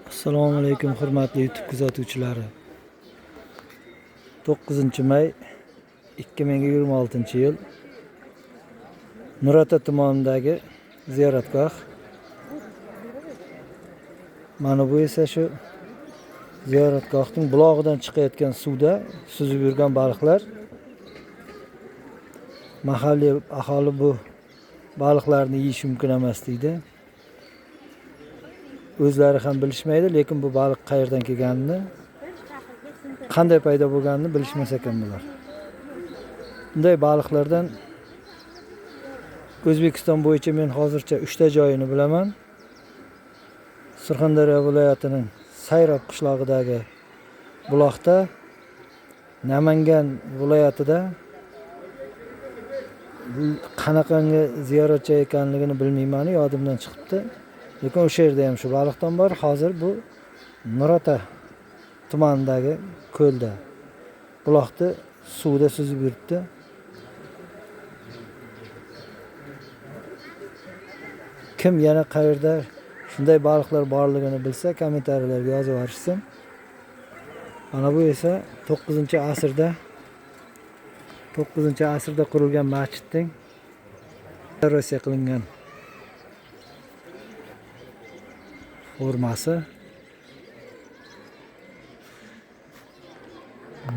Assalomu alaykum hurmatli YouTube kuzatuvchilari. 9-may 2026-yil Nurota tumanidagi ziyoratgoh. Mana bu esa shu ziyoratgohning bulog'idan chiqayotgan suvda suzib yurgan baliqlar. Mahalliy aholi bu baliqlarni yeyish mumkin emas deydi. O'zlari ham bilishmaydi, lekin bu baliq qayerdan kelganini, qanday paydo bo'lganini bilishmas ekan bular. Bunday baliqlardan O'zbekiston bo'yicha men hozircha 3 ta joyini bilaman. Surxondaryo viloyatining Sayrob qishlog'idagi buloqda, Namangan viloyatida qanaqangi ziyoratchi ekanligini bilmayman, yodimdan chiqibdi. Lekin o'sha yerda ham shu baliqdan bor. Hozir bu Nurota tumanidagi ko'lda, buloqda suvda suzib yuribdi. Kim yana qayerda shunday baliqlar borligini bilsa, kommentariyalarga yozib yuborishsin. Mana bu esa 9-asrda qurilgan masjidning restauratsiya qilingan formasi.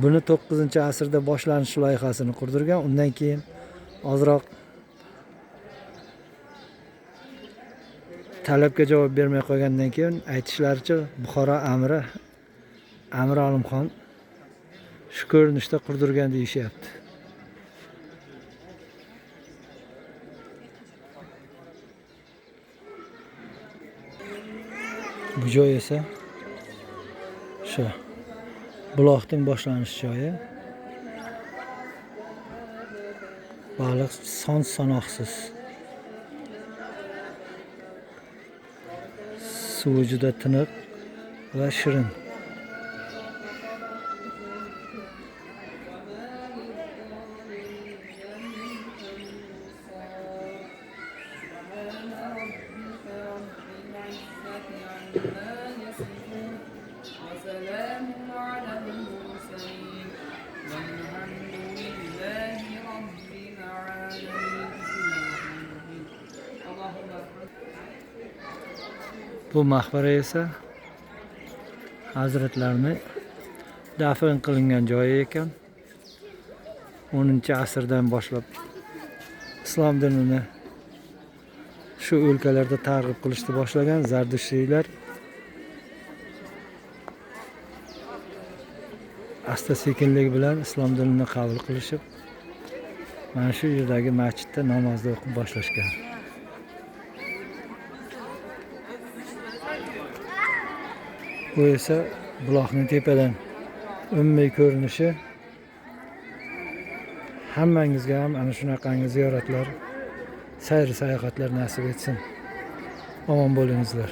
Buni 9-asrda boshlanish loyihasini qurdirgan. Undan keyin ozroq talabga javob bermay qolgandan keyin aytishlaricha Buxoro Amir Olimxon shu ko'rinishda qurdirgan deyishyapti. Bu joy esa shu buloqning boshlanish joyi. Baliq son-sanoqsiz. Suvi juda tiniq va shirin. Bu maqbara esa hazratlarni dafn qilingan joyi ekan. 10-asrdan boshlab islom dinini shu o'lkalarda targ'ib qilishni boshlagan Zardushiylar asta-sekinlik bilan islom dinini qabul qilishib, mana shu yerdagi masjidda namozni o'qib boshlashgan. Bu esa buloqning tepadan umumiy ko'rinishi. Hammangizga ham ana shunaqangi ziyoratlar, sayr sayohatlar nasib etsin. Omon bo'lingizlar.